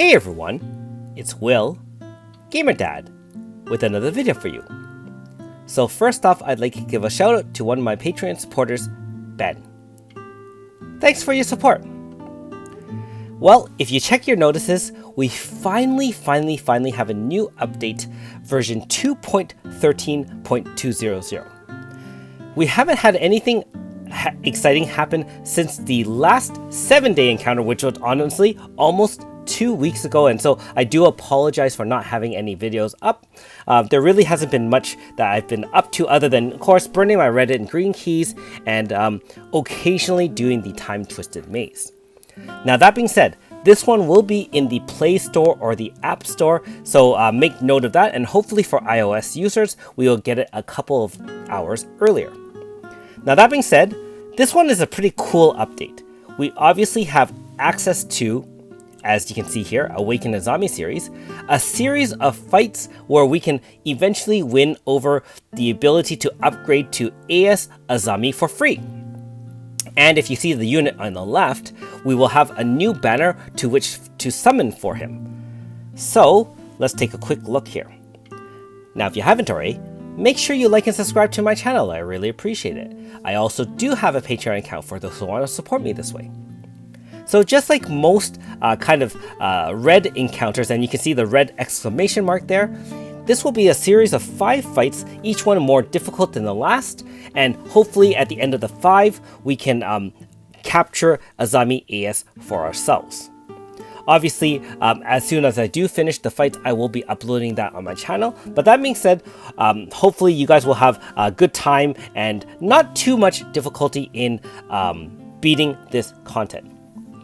Hey everyone, it's Will, Gamer Dad, with another video for you. So first off, I'd like to give a shout out to one of my Patreon supporters, Ben. Thanks for your support. Well, if you check your notices, we finally have a new update, version 2.13.200. We haven't had anything exciting happen since the last 7-day encounter, which was honestly almost 2 weeks ago, and so I do apologize for not having any videos up. There really hasn't been much that I've been up to other than, of course, burning my red and green keys and occasionally doing the time-twisted maze. Now that being said, this one will be in the Play Store or the App Store, so make note of that, and hopefully for iOS users, we will get it a couple of hours earlier. Now that being said, this one is a pretty cool update. We obviously have access to, as you can see here, Awaken Azami series, a series of fights where we can eventually win over the ability to upgrade to AS Azami for free. And if you see the unit on the left, we will have a new banner to which to summon for him. So let's take a quick look here. Now if you haven't already, make sure you like and subscribe to my channel, I really appreciate it. I also do have a Patreon account for those who want to support me this way. So just like most red encounters, and you can see the red exclamation mark there, this will be a series of 5 fights, each one more difficult than the last, and hopefully at the end of the 5, we can capture Azami AS for ourselves. Obviously, as soon as I do finish the fights, I will be uploading that on my channel. But that being said, hopefully you guys will have a good time and not too much difficulty in beating this content.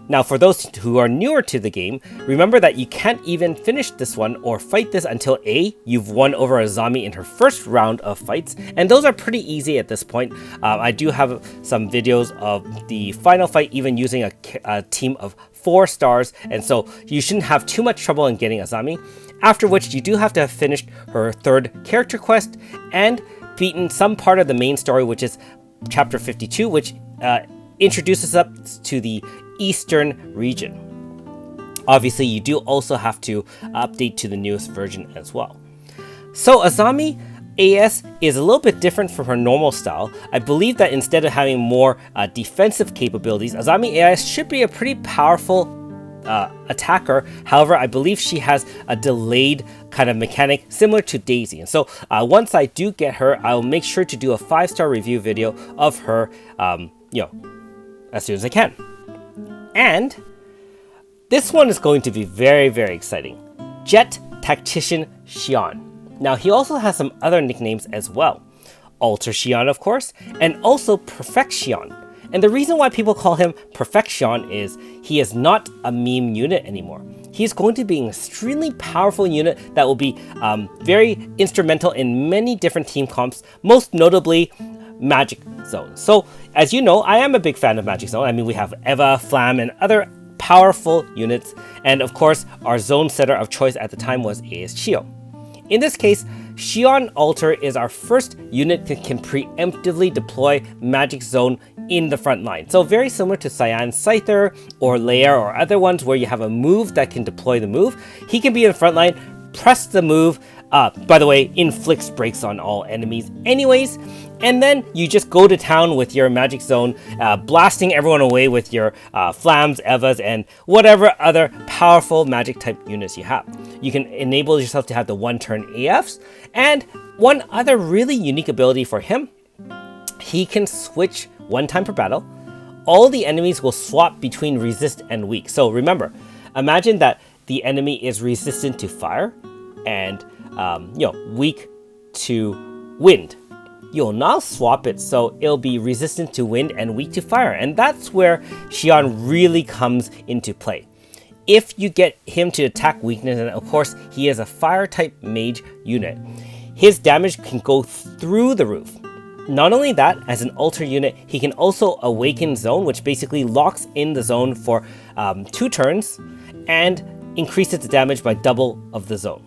Now, for those who are newer to the game, remember that you can't even finish this one or fight this until A, you've won over Azami in her first round of fights, and those are pretty easy at this point. I do have some videos of the final fight even using a team of 4 stars, and so you shouldn't have too much trouble in getting Azami, after which you do have to have finished her 3rd character quest and beaten some part of the main story, which is chapter 52, which introduces us to the Eastern region. Obviously, you do also have to update to the newest version as well. So Azami AS is a little bit different from her normal style. I believe that instead of having more defensive capabilities, Azami AS should be a pretty powerful attacker. However, I believe she has a delayed kind of mechanic similar to Daisy. And so once I do get her, I'll make sure to do a 5-star review video of her, as soon as I can. And this one is going to be very exciting. Jet Tactician Shion. Now he also has some other nicknames as well. Alter Shion, of course, and also Perfect Shion. And the reason why people call him Perfect Shion is he is not a meme unit anymore. He's going to be an extremely powerful unit that will be very instrumental in many different team comps, most notably Magic Zone. So, as you know, I am a big fan of Magic Zone. I mean, we have Eva, Flam, and other powerful units, and of course, our zone setter of choice at the time was AS Chio. In this case, Shion Alter is our first unit that can preemptively deploy Magic Zone in the front line. So very similar to Cyan Scyther or Lair or other ones where you have a move that can deploy the move. He can be in the front line, press the move, by the way, inflicts breaks on all enemies anyways, and then you just go to town with your Magic Zone, blasting everyone away with your Flams, Evas, and whatever other powerful magic type units you have. You can enable yourself to have the 1-turn AFs, and one other really unique ability for him, he can switch 1 time per battle. All the enemies will swap between resist and weak. So remember, imagine that the enemy is resistant to fire and weak to wind. You'll now swap it so it'll be resistant to wind and weak to fire, and that's where Shion really comes into play. If you get him to attack weakness, and of course he is a fire type mage unit, his damage can go through the roof. Not only that, as an alter unit, he can also awaken zone, which basically locks in the zone for 2 turns and increases the damage by double of the zone.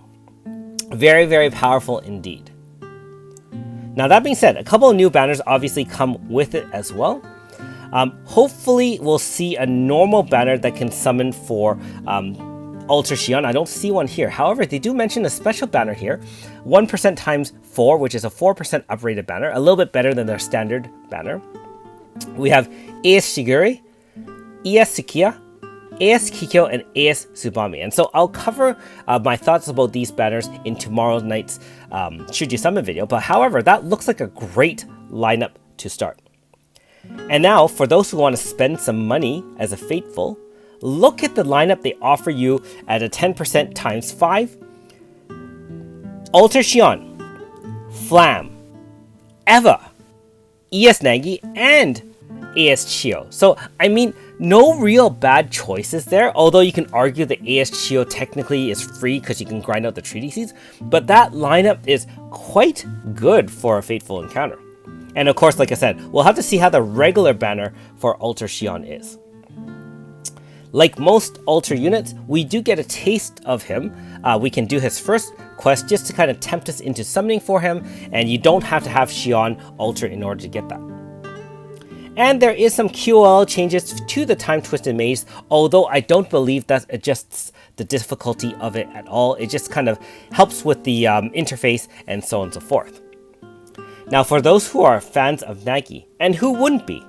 Very powerful indeed. Now that being said, a couple of new banners obviously come with it as well. Hopefully we'll see a normal banner that can summon for Ultra Shion. I don't see one here. However, they do mention a special banner here. 1% times 4, which is a 4% uprated banner. A little bit better than their standard banner. We have AS Shigure, ES Sukiya, AS Kikyo, and AS Tsubami. And so I'll cover my thoughts about these banners in tomorrow night's Should You Summon video. But however, that looks like a great lineup to start. And now, for those who want to spend some money as a Faithful, look at the lineup they offer you at a 10% times 5. Ultra Shion, Flam, Eva, ES Nagi, and AS Chio. So, I mean, no real bad choices there, although you can argue that AS Chio technically is free because you can grind out the treatises, but that lineup is quite good for a Faithful encounter. And of course, like I said, we'll have to see how the regular banner for Ultra Shion is. Like most Ultra units, we do get a taste of him. We can do his first quest just to kind of tempt us into summoning for him, and you don't have to have Shion Ultra in order to get that. And there is some QOL changes to the Time Twisted Maze, although I don't believe that adjusts the difficulty of it at all. It just kind of helps with the interface and so on and so forth. Now, for those who are fans of Nagi, and who wouldn't be,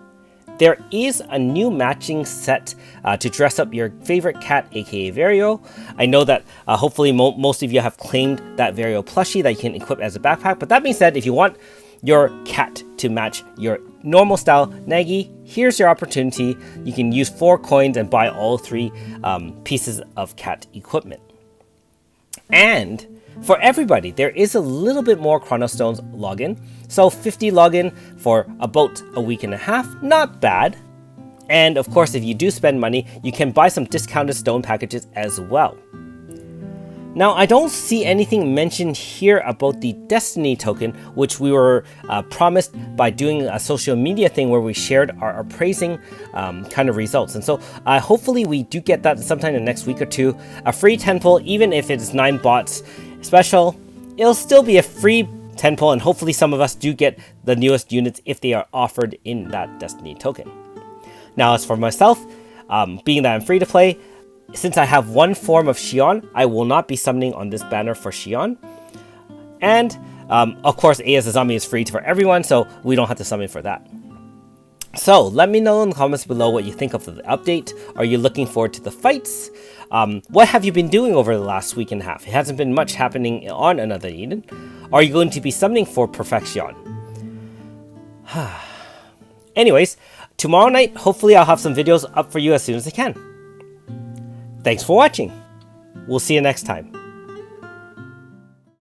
there is a new matching set to dress up your favorite cat, aka Vario. I know that hopefully most of you have claimed that Vario plushie that you can equip as a backpack, but that being said, if you want your cat to match your normal style Nagi, here's your opportunity. You can use 4 coins and buy all 3 pieces of cat equipment. And for everybody, there is a little bit more Chronostones login. So 50 login for about a week and a half, not bad. And of course, if you do spend money, you can buy some discounted stone packages as well. Now, I don't see anything mentioned here about the Destiny token, which we were promised by doing a social media thing where we shared our appraising kind of results. And so hopefully we do get that sometime in the next week or two. A free 10 pull, even if it's 9 bots special, it'll still be a free 10 pull, and hopefully some of us do get the newest units if they are offered in that Destiny token. Now, as for myself, being that I'm free to play, since I have one form of Shion, I will not be summoning on this banner for Shion. And of course, AS Azami is free for everyone, so we don't have to summon for that. So let me know in the comments below what you think of the update. Are you looking forward to the fights? What have you been doing over the last week and a half? It hasn't been much happening on Another Eden. Are you going to be summoning for Perfection? Anyways, tomorrow night, hopefully I'll have some videos up for you as soon as I can. Thanks for watching. We'll see you next time.